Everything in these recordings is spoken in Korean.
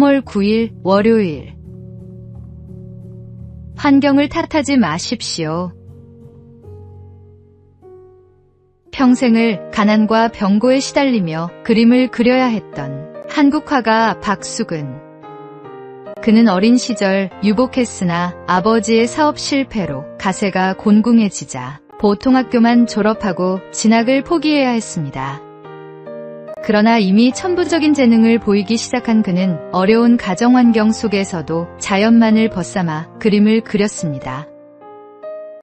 3월 9일 월요일. 환경을 탓하지 마십시오. 평생을 가난과 병고에 시달리며 그림을 그려야 했던 한국 화가 박수근. 그는 어린 시절 유복했으나 아버지의 사업 실패로 가세가 곤궁해지자 보통학교만 졸업하고 진학을 포기해야 했습니다. 그러나 이미 천부적인 재능을 보이기 시작한 그는 어려운 가정환경 속에서도 자연만을 벗삼아 그림을 그렸습니다.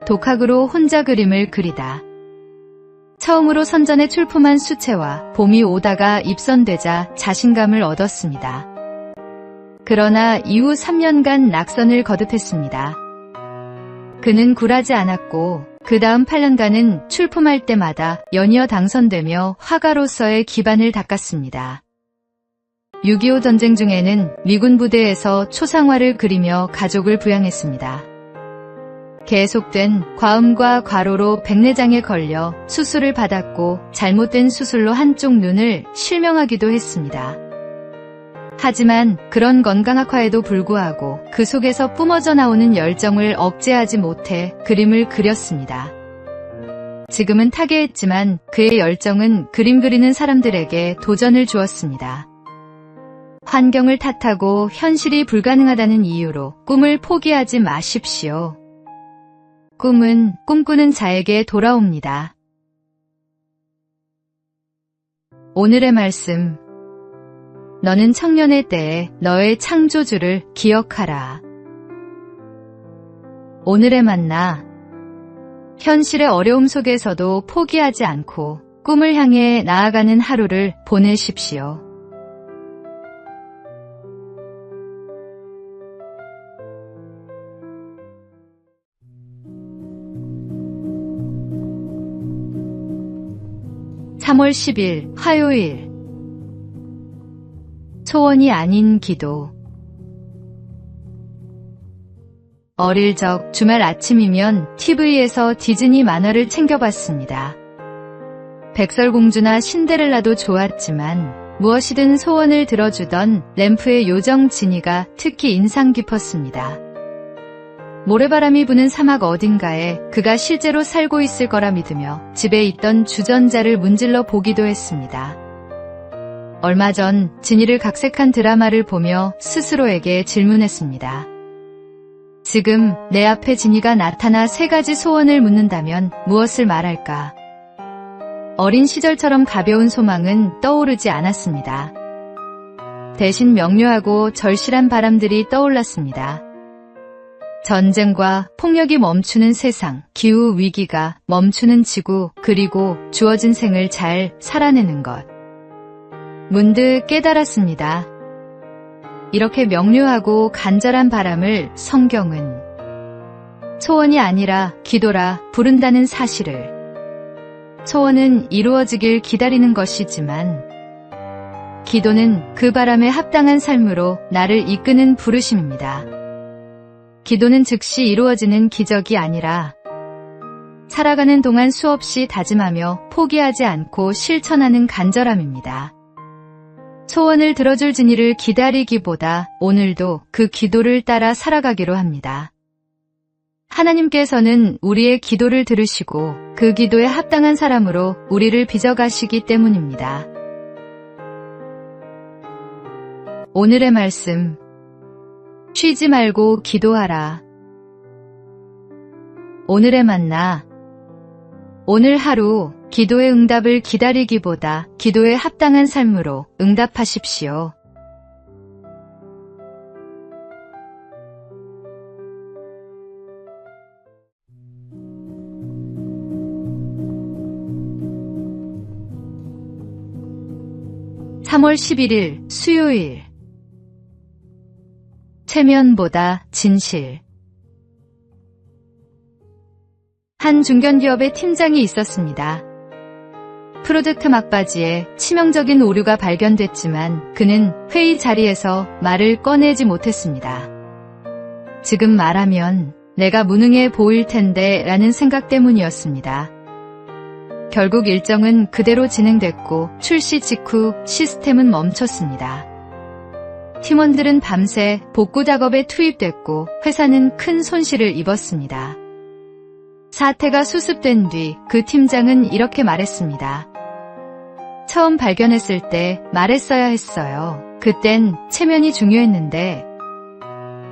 독학으로 혼자 그림을 그리다. 처음으로 선전에 출품한 수채화 봄이 오다가 입선되자 자신감을 얻었습니다. 그러나 이후 3년간 낙선을 거듭했습니다. 그는 굴하지 않았고 그 다음 8년간은 출품할 때마다 연이어 당선되며 화가로서의 기반을 닦았습니다. 6.25 전쟁 중에는 미군 부대에서 초상화를 그리며 가족을 부양했습니다. 계속된 과음과 과로로 백내장에 걸려 수술을 받았고 잘못된 수술로 한쪽 눈을 실명하기도 했습니다. 하지만 그런 건강악화에도 불구하고 그 속에서 뿜어져 나오는 열정을 억제하지 못해 그림을 그렸습니다. 지금은 타계했지만 그의 열정은 그림 그리는 사람들에게 도전을 주었습니다. 환경을 탓하고 현실이 불가능하다는 이유로 꿈을 포기하지 마십시오. 꿈은 꿈꾸는 자에게 돌아옵니다. 오늘의 말씀. 너는 청년의 때에 너의 창조주를 기억하라. 오늘의 만나. 현실의 어려움 속에서도 포기하지 않고 꿈을 향해 나아가는 하루를 보내십시오. (3월 10일) 화요일. 소원이 아닌 기도. 어릴 적 주말 아침이면 TV에서 디즈니 만화를 챙겨봤습니다. 백설공주나 신데렐라도 좋았지만 무엇이든 소원을 들어주던 램프의 요정 지니가 특히 인상 깊었습니다. 모래바람이 부는 사막 어딘가에 그가 실제로 살고 있을 거라 믿으며 집에 있던 주전자를 문질러 보기도 했습니다. 얼마 전 지니를 각색한 드라마를 보며 스스로에게 질문했습니다. 지금 내 앞에 지니가 나타나 3가지 소원을 묻는다면 무엇을 말할까? 어린 시절처럼 가벼운 소망은 떠오르지 않았습니다. 대신 명료하고 절실한 바람들이 떠올랐습니다. 전쟁과 폭력이 멈추는 세상, 기후 위기가 멈추는 지구, 그리고 주어진 생을 잘 살아내는 것. 문득 깨달았습니다. 이렇게 명료하고 간절한 바람을 성경은 소원이 아니라 기도라 부른다는 사실을. 소원은 이루어지길 기다리는 것이지만 기도는 그 바람에 합당한 삶으로 나를 이끄는 부르심입니다. 기도는 즉시 이루어지는 기적이 아니라 살아가는 동안 수없이 다짐하며 포기하지 않고 실천하는 간절함입니다. 소원을 들어줄 지니를 기다리기보다 오늘도 그 기도를 따라 살아가기로 합니다. 하나님께서는 우리의 기도를 들으시고 그 기도에 합당한 사람으로 우리를 빚어가시기 때문입니다. 오늘의 말씀. 쉬지 말고 기도하라. 오늘의 만나. 오늘 하루 기도의 응답을 기다리기보다 기도에 합당한 삶으로 응답하십시오. (3월 11일) 수요일. 체면보다 진실. 한 중견기업의 팀장이 있었습니다. 프로젝트 막바지에 치명적인 오류가 발견됐지만 그는 회의 자리에서 말을 꺼내지 못했습니다. 지금 말하면 내가 무능해 보일 텐데 라는 생각 때문이었습니다. 결국 일정은 그대로 진행됐고 출시 직후 시스템은 멈췄습니다. 팀원들은 밤새 복구 작업에 투입됐고 회사는 큰 손실을 입었습니다. 사태가 수습된 뒤 그 팀장은 이렇게 말했습니다. 처음 발견했을 때 말했어야 했어요. 그땐 체면이 중요했는데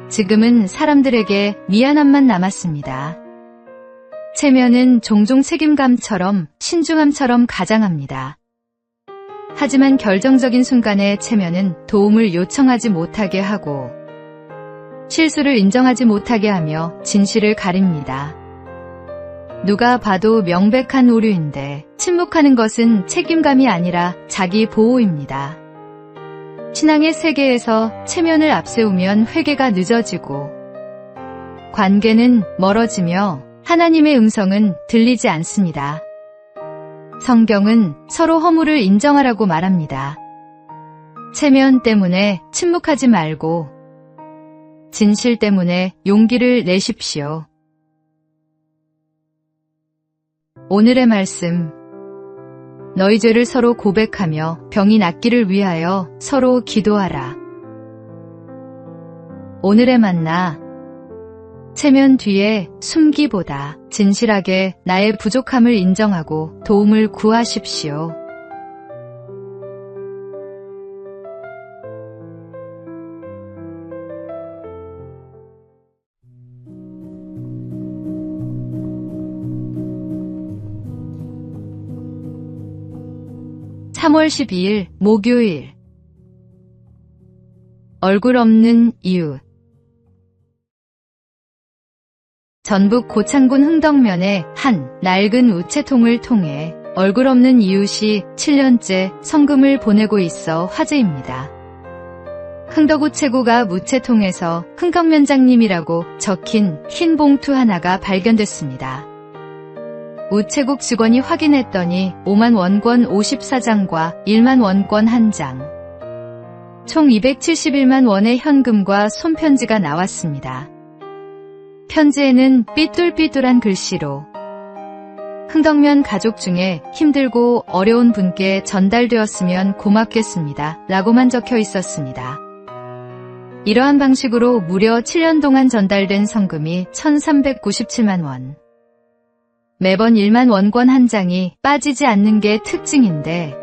지금은 사람들에게 미안함만 남았습니다. 체면은 종종 책임감처럼 신중함처럼 가장합니다. 하지만 결정적인 순간에 체면은 도움을 요청하지 못하게 하고 실수를 인정하지 못하게 하며 진실을 가립니다. 누가 봐도 명백한 오류인데 침묵하는 것은 책임감이 아니라 자기 보호입니다. 신앙의 세계에서 체면을 앞세우면 회개가 늦어지고 관계는 멀어지며 하나님의 음성은 들리지 않습니다. 성경은 서로 허물을 인정하라고 말합니다. 체면 때문에 침묵하지 말고 진실 때문에 용기를 내십시오. 오늘의 말씀. 너희 죄를 서로 고백하며 병이 낫기를 위하여 서로 기도하라. 오늘의 만나. 체면 뒤에 숨기보다 진실하게 나의 부족함을 인정하고 도움을 구하십시오. (3월 12일) 목요일. 얼굴 없는 이웃. 전북 고창군 흥덕면의 한 낡은 우체통을 통해 얼굴 없는 이웃이 7년째 성금을 보내고 있어 화제입니다. 흥덕우체구가 우체통에서 흥덕면장님이라고 적힌 흰 봉투 하나가 발견됐습니다. 우체국 직원이 확인했더니 5만 원권 54장과 1만 원권 1장, 총 271만 원의 현금과 손편지가 나왔습니다. 편지에는 삐뚤삐뚤한 글씨로 흥덕면 가족 중에 힘들고 어려운 분께 전달되었으면 고맙겠습니다 라고만 적혀 있었습니다. 이러한 방식으로 무려 7년 동안 전달된 성금이 1,397만 원. 매번 1만 원권 한 장이 빠지지 않는 게 특징인데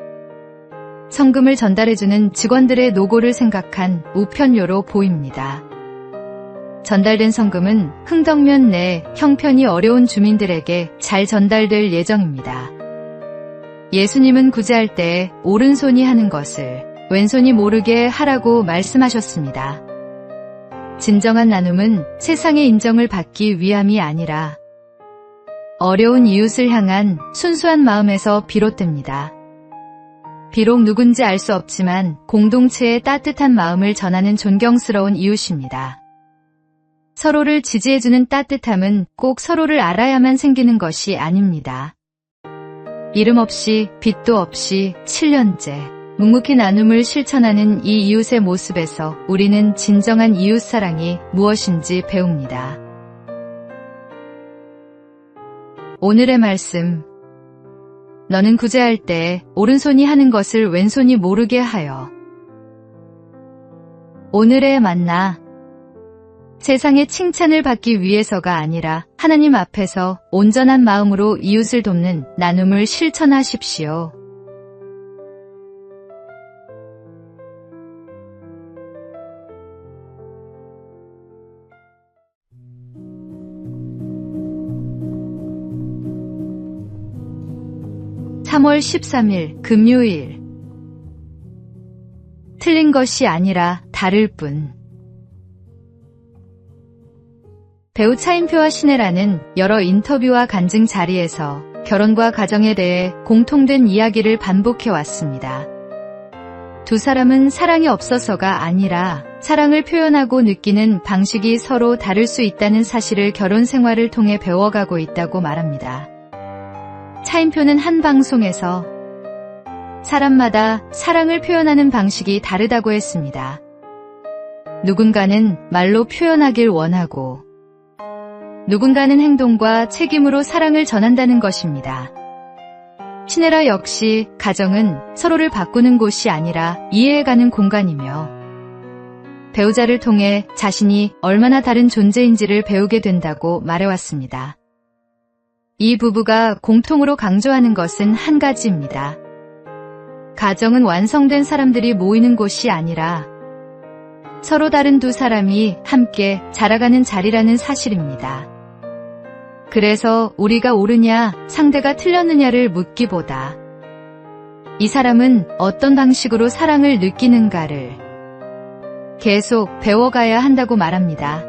성금을 전달해주는 직원들의 노고를 생각한 우편료로 보입니다. 전달된 성금은 흥덕면 내 형편이 어려운 주민들에게 잘 전달될 예정입니다. 예수님은 구제할 때 오른손이 하는 것을 왼손이 모르게 하라고 말씀하셨습니다. 진정한 나눔은 세상의 인정을 받기 위함이 아니라 어려운 이웃을 향한 순수한 마음에서 비롯됩니다. 비록 누군지 알 수 없지만 공동체의 따뜻한 마음을 전하는 존경스러운 이웃입니다. 서로를 지지해주는 따뜻함은 꼭 서로를 알아야만 생기는 것이 아닙니다. 이름 없이 빚도 없이 7년째 묵묵히 나눔을 실천하는 이 이웃의 모습에서 우리는 진정한 이웃사랑이 무엇인지 배웁니다. 오늘의 말씀. 너는 구제할 때 오른손이 하는 것을 왼손이 모르게 하여. 오늘의 만나. 세상의 칭찬을 받기 위해서가 아니라 하나님 앞에서 온전한 마음으로 이웃을 돕는 나눔을 실천하십시오. (3월 13일) 금요일. 틀린 것이 아니라 다를 뿐. 배우 차인표와 신혜라는 여러 인터뷰와 간증 자리에서 결혼과 가정에 대해 공통된 이야기를 반복해왔습니다. 두 사람은 사랑이 없어서가 아니라 사랑을 표현하고 느끼는 방식이 서로 다를 수 있다는 사실을 결혼 생활을 통해 배워가고 있다고 말합니다. 차인표는 한 방송에서 사람마다 사랑을 표현하는 방식이 다르다고 했습니다. 누군가는 말로 표현하길 원하고 누군가는 행동과 책임으로 사랑을 전한다는 것입니다. 신혜라 역시 가정은 서로를 바꾸는 곳이 아니라 이해해가는 공간이며 배우자를 통해 자신이 얼마나 다른 존재인지를 배우게 된다고 말해왔습니다. 이 부부가 공통으로 강조하는 것은 한 가지입니다. 가정은 완성된 사람들이 모이는 곳이 아니라 서로 다른 두 사람이 함께 자라가는 자리라는 사실입니다. 그래서 우리가 옳으냐, 상대가 틀렸느냐를 묻기보다 이 사람은 어떤 방식으로 사랑을 느끼는가를 계속 배워가야 한다고 말합니다.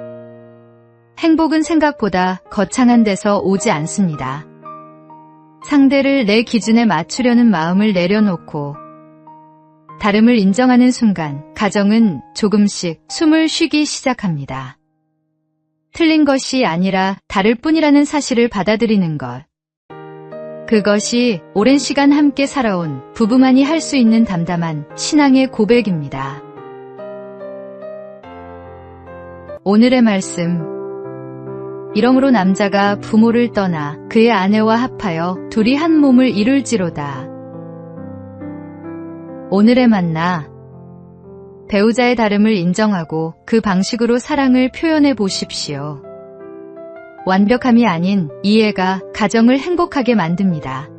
행복은 생각보다 거창한 데서 오지 않습니다. 상대를 내 기준에 맞추려는 마음을 내려놓고 다름을 인정하는 순간 가정은 조금씩 숨을 쉬기 시작합니다. 틀린 것이 아니라 다를 뿐이라는 사실을 받아들이는 것. 그것이 오랜 시간 함께 살아온 부부만이 할 수 있는 담담한 신앙의 고백입니다. 오늘의 말씀. 이러므로 남자가 부모를 떠나 그의 아내와 합하여 둘이 한 몸을 이룰지로다. 오늘의 만나. 배우자의 다름을 인정하고 그 방식으로 사랑을 표현해 보십시오. 완벽함이 아닌 이해가 가정을 행복하게 만듭니다.